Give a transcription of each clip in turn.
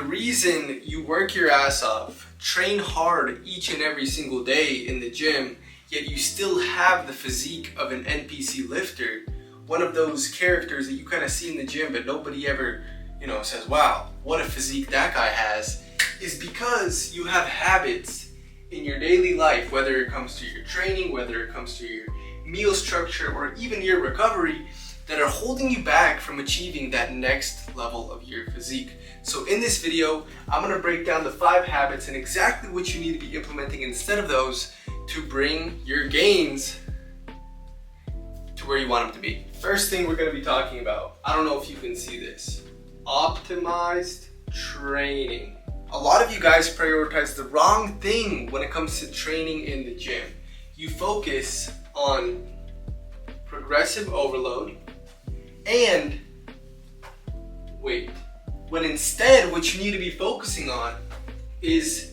reason you work your ass off, train hard each and every single day in the gym, yet you still have the physique of an NPC lifter, one of those characters that you kind of see in the gym but nobody ever, says, wow, what a physique that guy has, is because you have habits in your daily life, whether it comes to your training, whether it comes to your meal structure, or even your recovery, that are holding you back from achieving that next level of your physique. So in this video, I'm gonna break down the 5 habits and exactly what you need to be implementing instead of those to bring your gains to where you want them to be. First thing we're gonna be talking about, I don't know if you can see this, optimized training. A lot of you guys prioritize the wrong thing when it comes to training in the gym. You focus on progressive overload and weight, when instead what you need to be focusing on is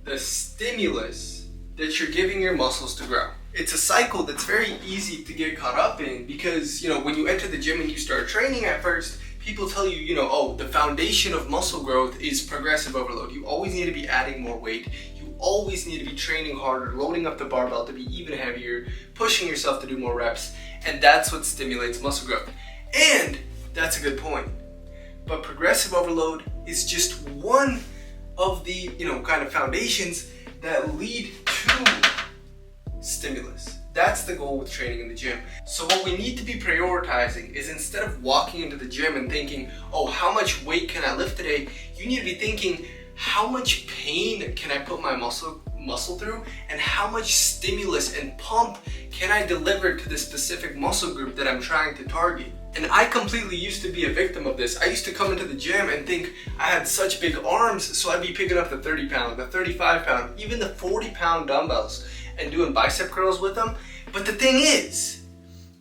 the stimulus that you're giving your muscles to grow. It's a cycle that's very easy to get caught up in because, when you enter the gym and you start training at first, people tell you, oh, the foundation of muscle growth is progressive overload. You always need to be adding more weight. You always need to be training harder, loading up the barbell to be even heavier, pushing yourself to do more reps, and that's what stimulates muscle growth. And that's a good point. But progressive overload is just one of the, kind of foundations that lead to stimulus. That's the goal with training in the gym. So what we need to be prioritizing is, instead of walking into the gym and thinking, oh, how much weight can I lift today? You need to be thinking, how much pain can I put my muscle through, and how much stimulus and pump can I deliver to the specific muscle group that I'm trying to target. And I completely used to be a victim of this. I used to come into the gym and think I had such big arms, so I'd be picking up the 30 pound, the 35 pound, even the 40 pound dumbbells and doing bicep curls with them. But the thing is,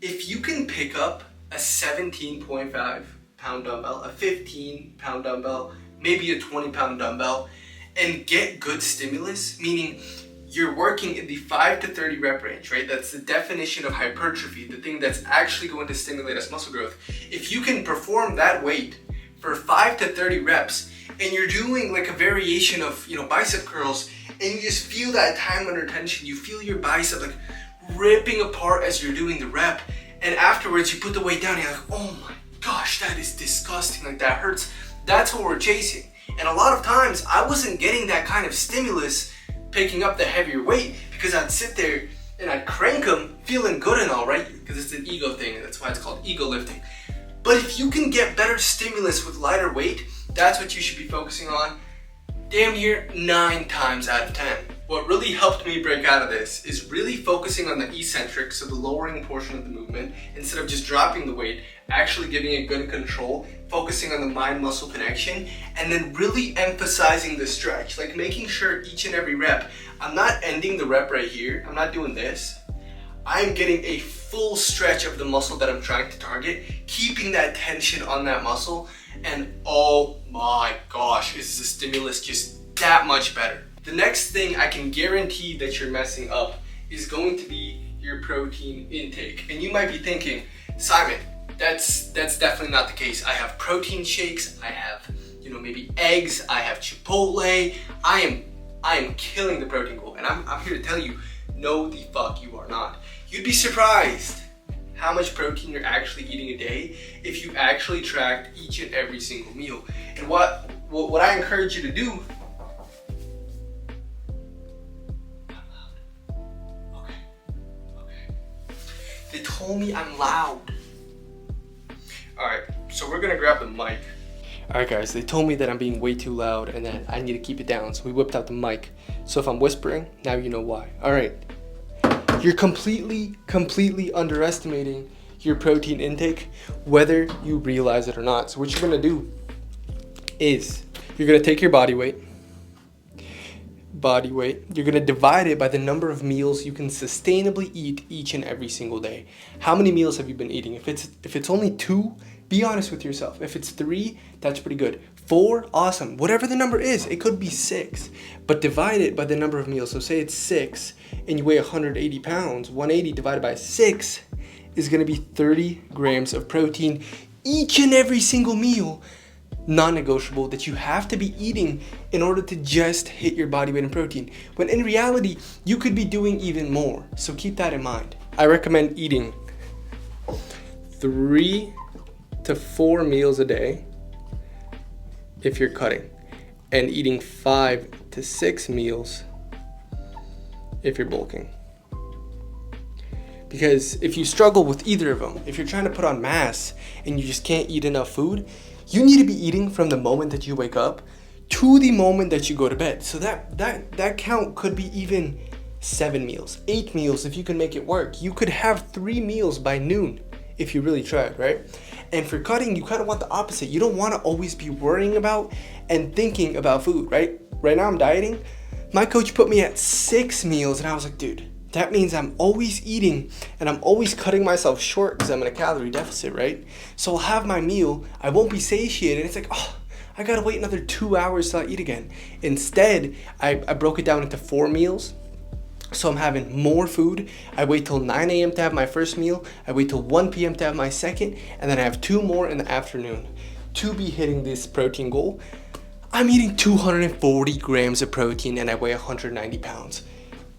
if you can pick up a 17.5 pound dumbbell, a 15 pound dumbbell, maybe a 20 pound dumbbell, and get good stimulus, meaning you're working in the 5 to 30 rep range, right? That's the definition of hypertrophy, the thing that's actually going to stimulate us muscle growth. If you can perform that weight for 5 to 30 reps, and you're doing like a variation of, bicep curls, and you just feel that time under tension, you feel your bicep like ripping apart as you're doing the rep, and afterwards you put the weight down and you're like, oh my gosh, that is disgusting, like that hurts. That's what we're chasing. And a lot of times I wasn't getting that kind of stimulus picking up the heavier weight because I'd sit there and I'd crank them feeling good and all, right? Because it's an ego thing, and that's why it's called ego lifting. But if you can get better stimulus with lighter weight, that's what you should be focusing on damn near 9 times out of 10. What really helped me break out of this is really focusing on the eccentric, so the lowering portion of the movement, instead of just dropping the weight, actually giving it good control, focusing on the mind-muscle connection, and then really emphasizing the stretch, like making sure each and every rep, I'm not ending the rep right here, I'm not doing this, I'm getting a full stretch of the muscle that I'm trying to target, keeping that tension on that muscle, and oh my gosh, is the stimulus just that much better. The next thing I can guarantee that you're messing up is going to be your protein intake. And you might be thinking, Simon, that's definitely not the case. I have protein shakes, I have, maybe eggs, I have Chipotle. I am killing the protein goal, and I'm here to tell you, no the fuck you are not. You'd be surprised how much protein you're actually eating a day if you actually tracked each and every single meal. And what I encourage you to do, they told me I'm loud. Alright, so we're gonna grab the mic. Alright guys, they told me that I'm being way too loud and that I need to keep it down, so we whipped out the mic. So if I'm whispering, now you know why. Alright, you're completely underestimating your protein intake, whether you realize it or not. So what you're gonna do is, you're gonna take your body weight, you're gonna divide it by the number of meals you can sustainably eat each and every single day. How many meals have you been eating? If it's only 2, be honest with yourself. If it's 3, that's pretty good. 4, awesome. Whatever the number is, it could be 6, but divide it by the number of meals. So say it's 6 and you weigh 180 pounds, 180 divided by 6 is gonna be 30 grams of protein each and every single meal non-negotiable that you have to be eating in order to just hit your body weight in protein, when in reality you could be doing even more. So keep that in mind. I recommend eating 3 to 4 meals a day if you're cutting, and eating 5 to 6 meals if you're bulking. Because if you struggle with either of them, if you're trying to put on mass and you just can't eat enough food, you need to be eating from the moment that you wake up to the moment that you go to bed. So that count could be even 7 meals, 8 meals if you can make it work. You could have 3 meals by noon if you really tried, right? And for cutting, you kind of want the opposite. You don't want to always be worrying about and thinking about food, right? Right now I'm dieting. My coach put me at 6 meals and I was like, dude, that means I'm always eating and I'm always cutting myself short because I'm in a calorie deficit, right? So I'll have my meal, I won't be satiated. It's like, oh, I gotta wait another 2 hours till I eat again. Instead, I broke it down into 4 meals. So I'm having more food. I wait till 9 a.m. to have my first meal. I wait till 1 p.m. to have my second. And then I have 2 more in the afternoon to be hitting this protein goal. I'm eating 240 grams of protein and I weigh 190 pounds.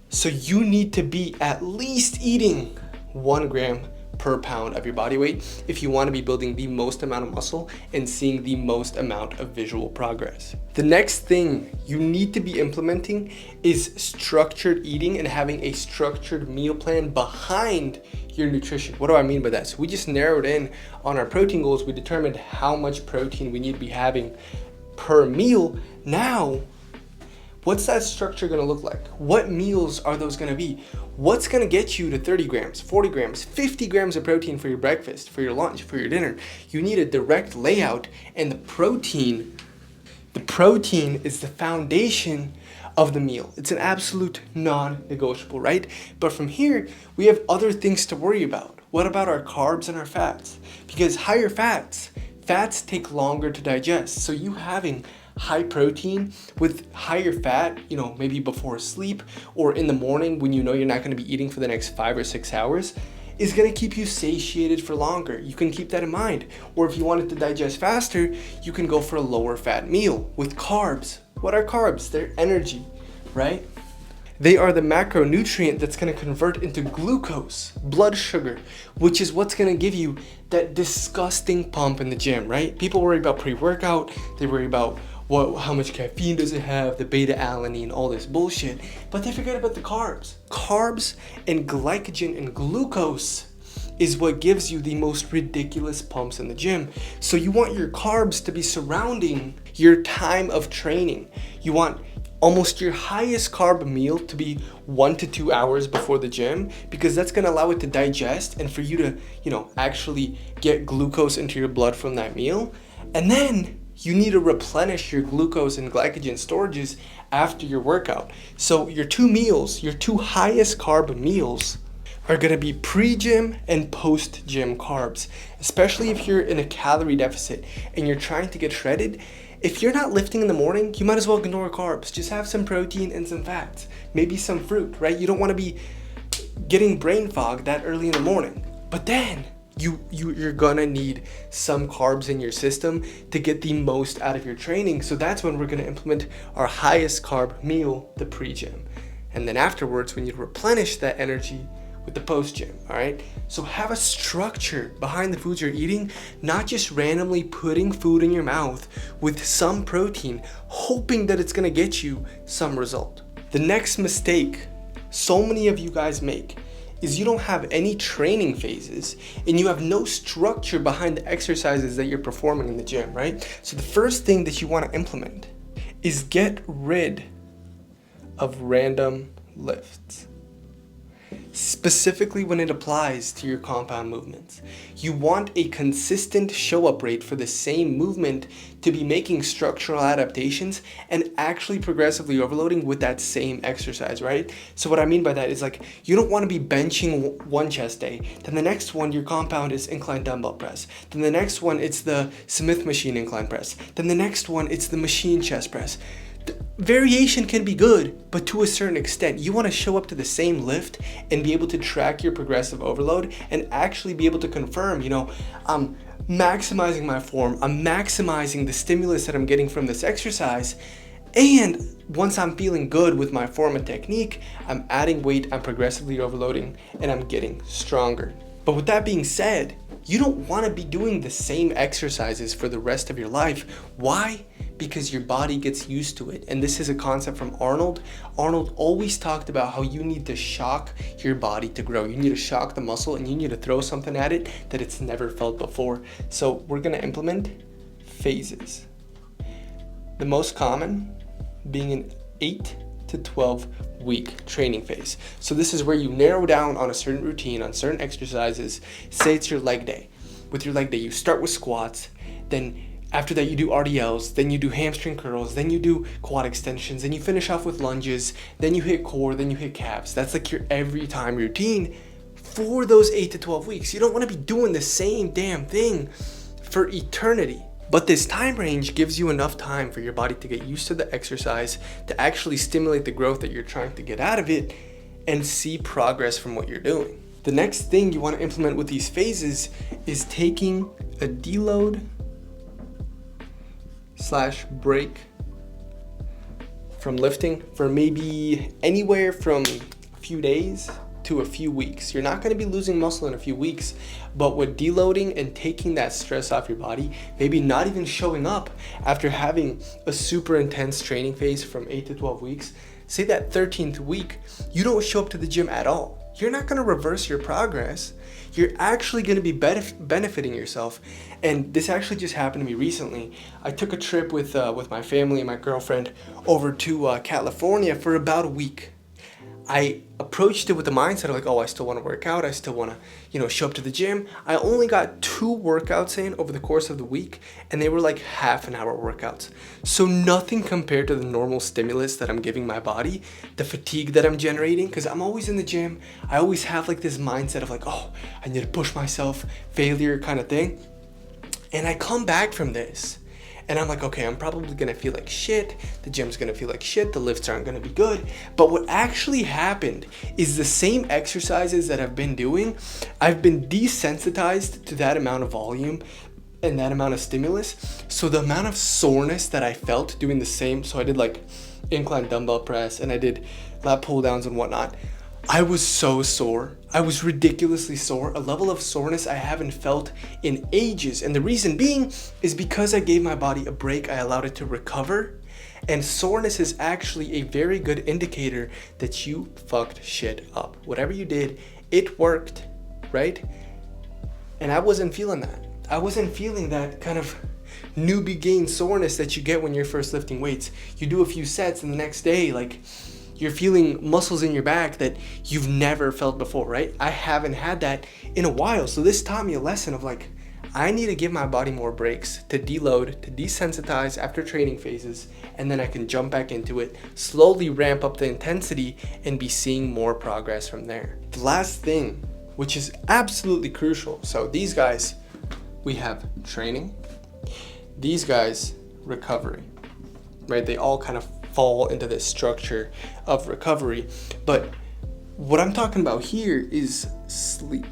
So you need to be at least eating 1 gram per pound of your body weight if you want to be building the most amount of muscle and seeing the most amount of visual progress. The next thing you need to be implementing is structured eating and having a structured meal plan behind your nutrition. What do I mean by that? So we just narrowed in on our protein goals. We determined how much protein we need to be having per meal. Now, what's that structure gonna look like? What meals are those gonna be? What's gonna get you to 30 grams, 40 grams, 50 grams of protein for your breakfast, for your lunch, for your dinner? You need a direct layout, and the protein is the foundation of the meal. It's an absolute non-negotiable, right? But from here, we have other things to worry about. What about our carbs and our fats? Because higher fats take longer to digest. So you having high protein with higher fat, maybe before sleep or in the morning when you know you're not going to be eating for the next 5 or 6 hours, is going to keep you satiated for longer. You can keep that in mind. Or if you want it to digest faster, you can go for a lower fat meal with carbs. What are carbs? They're energy, right? They are the macronutrient that's going to convert into glucose, blood sugar, which is what's going to give you that disgusting pump in the gym, right? People worry about pre-workout. They worry about how much caffeine does it have, the beta-alanine, all this bullshit. But they forget about the carbs. Carbs and glycogen and glucose is what gives you the most ridiculous pumps in the gym. So you want your carbs to be surrounding your time of training. You want almost your highest carb meal to be 1 to 2 hours before the gym, because that's going to allow it to digest and for you to, actually get glucose into your blood from that meal. And then you need to replenish your glucose and glycogen storages after your workout. So your 2 meals, your 2 highest carb meals, are going to be pre-gym and post-gym carbs, especially if you're in a calorie deficit and you're trying to get shredded. If you're not lifting in the morning, you might as well ignore carbs. Just have some protein and some fats, maybe some fruit, right? You don't want to be getting brain fog that early in the morning. But then you're gonna need some carbs in your system to get the most out of your training. So that's when we're gonna implement our highest carb meal, the pre-gym. And then afterwards, we need to replenish that energy with the post-gym, all right? So have a structure behind the foods you're eating, not just randomly putting food in your mouth with some protein, hoping that it's gonna get you some result. The next mistake so many of you guys make is you don't have any training phases and you have no structure behind the exercises that you're performing in the gym, right? So the first thing that you want to implement is get rid of random lifts. Specifically when it applies to your compound movements. You want a consistent show-up rate for the same movement to be making structural adaptations and actually progressively overloading with that same exercise, right? So what I mean by that is like, you don't want to be benching one chest day, then the next one your compound is incline dumbbell press, then the next one it's the Smith machine incline press, then the next one it's the machine chest press. Variation can be good, but to a certain extent. You want to show up to the same lift and be able to track your progressive overload and actually be able to confirm, maximizing my form, I'm maximizing the stimulus that I'm getting from this exercise, and once I'm feeling good with my form and technique, I'm adding weight, I'm progressively overloading, and I'm getting stronger. But with that being said, you don't want to be doing the same exercises for the rest of your life. Why? Because your body gets used to it. And this is a concept from Arnold. Arnold always talked about how you need to shock your body to grow. You need to shock the muscle, and you need to throw something at it that it's never felt before. So we're going to implement phases. The most common being an 8 to 12 week training phase. So this is where you narrow down on a certain routine, on certain exercises. Say it's your leg day. With your leg day, you start with squats, then after that you do RDLs, then you do hamstring curls, then you do quad extensions, then you finish off with lunges, then you hit core, then you hit calves. That's like your every time routine for those 8 to 12 weeks. You don't want to be doing the same damn thing for eternity. But this time range gives you enough time for your body to get used to the exercise, to actually stimulate the growth that you're trying to get out of it, and see progress from what you're doing. The next thing you want to implement with these phases is taking a deload / break from lifting for maybe anywhere from a few days to a few weeks. You're not going to be losing muscle in a few weeks, but with deloading and taking that stress off your body, maybe not even showing up after having a super intense training phase from 8 to 12 weeks, say that 13th week, you don't show up to the gym at all. You're not going to reverse your progress. You're actually going to be benefiting yourself. And this actually just happened to me recently. I took a trip with my family and my girlfriend over to California for about a week. I approached it with the mindset of like, oh, I still want to work out. I still want to, show up to the gym. I only got 2 workouts in over the course of the week, and they were like half an hour workouts. So nothing compared to the normal stimulus that I'm giving my body, the fatigue that I'm generating, because I'm always in the gym. I always have like this mindset of like, oh, I need to push myself, failure kind of thing. And I come back from this, and I'm like, okay, I'm probably gonna feel like shit. The gym's gonna feel like shit. The lifts aren't gonna be good. But what actually happened is the same exercises that I've been doing, I've been desensitized to that amount of volume and that amount of stimulus. So the amount of soreness that I felt doing the same, so I did like incline dumbbell press and I did lat pull downs and whatnot. I was so sore. I was ridiculously sore, a level of soreness I haven't felt in ages. And the reason being is because I gave my body a break, I allowed it to recover. And soreness is actually a very good indicator that you fucked shit up. Whatever you did, it worked, right? And I wasn't feeling that. I wasn't feeling that kind of newbie gain soreness that you get when you're first lifting weights. You do a few sets and the next day, like, you're feeling muscles in your back that you've never felt before, right? I haven't had that in a while. So this taught me a lesson of like, I need to give my body more breaks to deload, to desensitize after training phases, and then I can jump back into it, slowly ramp up the intensity, and be seeing more progress from there. The last thing, which is absolutely crucial. So these guys, we have training. These guys, recovery, right? They all kind of fall into this structure of recovery. But what I'm talking about here is sleep.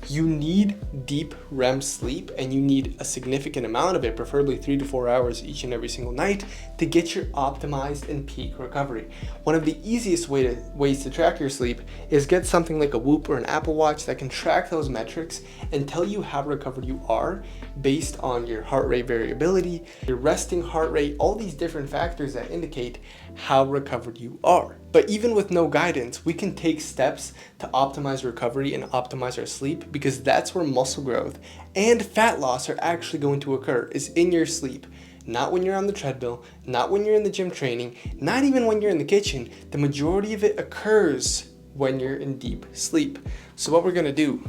You need deep REM sleep, and you need a significant amount of it, preferably 3 to 4 hours each and every single night, to get your optimized and peak recovery. One of the easiest ways to track your sleep is get something like a Whoop or an Apple Watch that can track those metrics and tell you how recovered you are based on your heart rate variability, your resting heart rate, all these different factors that indicate how recovered you are. But even with no guidance, we can take steps to optimize recovery and optimize our sleep, because that's where muscle growth and fat loss are actually going to occur, is in your sleep. Not when you're on the treadmill, not when you're in the gym training, not even when you're in the kitchen. The majority of it occurs when you're in deep sleep. So what we're gonna do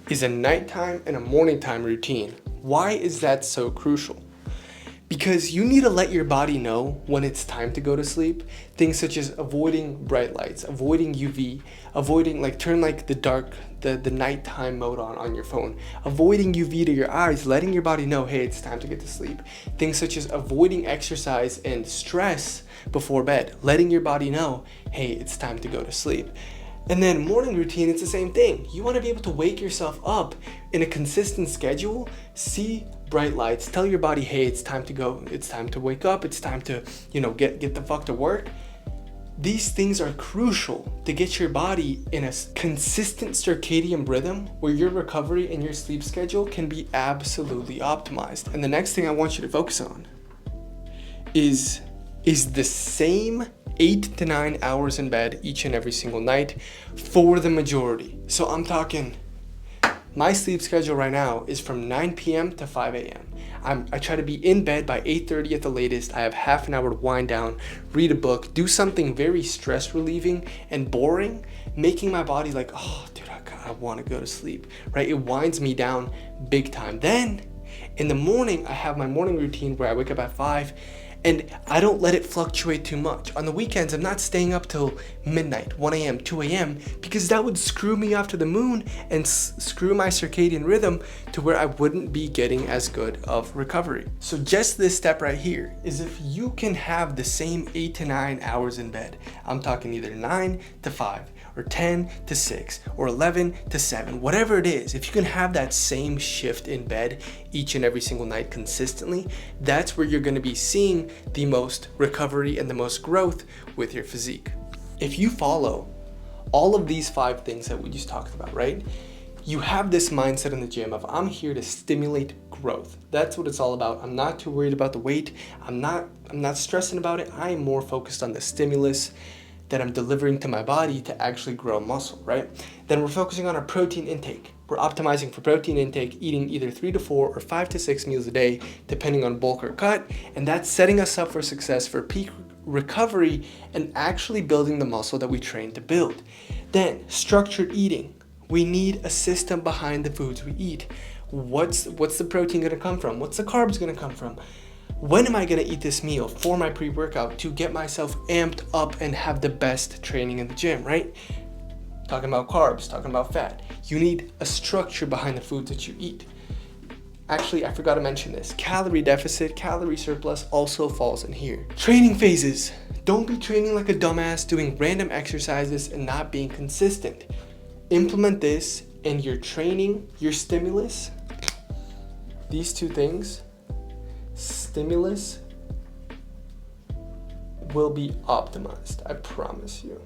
is a nighttime and a morning time routine. Why is that so crucial? Because you need to let your body know when it's time to go to sleep. Things such as avoiding bright lights, avoiding UV, avoiding turn the nighttime mode on your phone, avoiding UV to your eyes, letting your body know, hey, it's time to get to sleep. Things such as avoiding exercise and stress before bed, letting your body know, hey, it's time to go to sleep. And then morning routine, it's the same thing. You want to be able to wake yourself up in a consistent schedule, see bright lights, tell your body, hey, it's time to go, it's time to wake up, it's time to, get the fuck to work. These things are crucial to get your body in a consistent circadian rhythm where your recovery and your sleep schedule can be absolutely optimized. And the next thing I want you to focus on is the same 8 to 9 hours in bed each and every single night for the majority. So I'm talking, my sleep schedule right now is from 9 p.m. to 5 a.m. I try to be in bed by 8:30 at the latest. I have half an hour to wind down, read a book, do something very stress relieving and boring, making my body like, oh, dude, I want to go to sleep, right? It winds me down big time. Then in the morning, I have my morning routine where I wake up at 5 and I don't let it fluctuate too much. On the weekends, I'm not staying up till midnight, 1 a.m., 2 a.m., because that would screw me off to the moon and screw my circadian rhythm to where I wouldn't be getting as good of recovery. So just this step right here is if you can have the same 8 to 9 hours in bed, I'm talking either 9 to 5, or 10 to 6, or 11 to 7, whatever it is, if you can have that same shift in bed each and every single night consistently, that's where you're gonna be seeing the most recovery and the most growth with your physique. If you follow all of these 5 things that we just talked about, right? You have this mindset in the gym of, I'm here to stimulate growth. That's what it's all about. I'm not too worried about the weight. I'm not stressing about it. I am more focused on the stimulus that I'm delivering to my body to actually grow muscle, right? Then we're focusing on our protein intake. We're optimizing for protein intake, eating either 3 to 4 or 5 to 6 meals a day, depending on bulk or cut, and that's setting us up for success for peak recovery and actually building the muscle that we train to build. Then structured eating. We need a system behind the foods we eat. What's the protein gonna come from? What's the carbs gonna come from? When am I gonna eat this meal for my pre-workout to get myself amped up and have the best training in the gym, right? Talking about carbs, talking about fat. You need a structure behind the foods that you eat. Actually, I forgot to mention this. Calorie deficit, calorie surplus also falls in here. Training phases. Don't be training like a dumbass, doing random exercises and not being consistent. Implement this in your training, your stimulus. These 2 things, stimulus will be optimized, I promise you.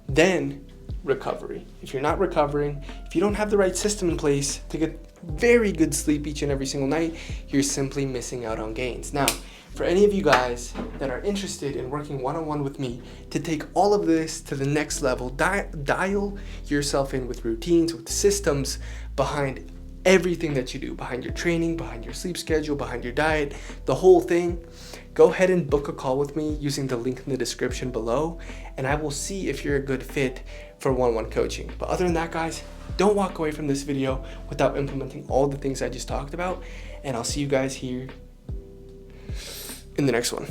Then recovery. If you're not recovering, if you don't have the right system in place to get very good sleep each and every single night, you're simply missing out on gains. Now, for any of you guys that are interested in working one-on-one with me to take all of this to the next level, dial yourself in with routines, with systems behind everything that you do, behind your training, behind your sleep schedule, behind your diet, the whole thing, go ahead and book a call with me using the link in the description below, and I will see if you're a good fit for one-on-one coaching. But other than that, guys, don't walk away from this video without implementing all the things I just talked about, and I'll see you guys here in the next one.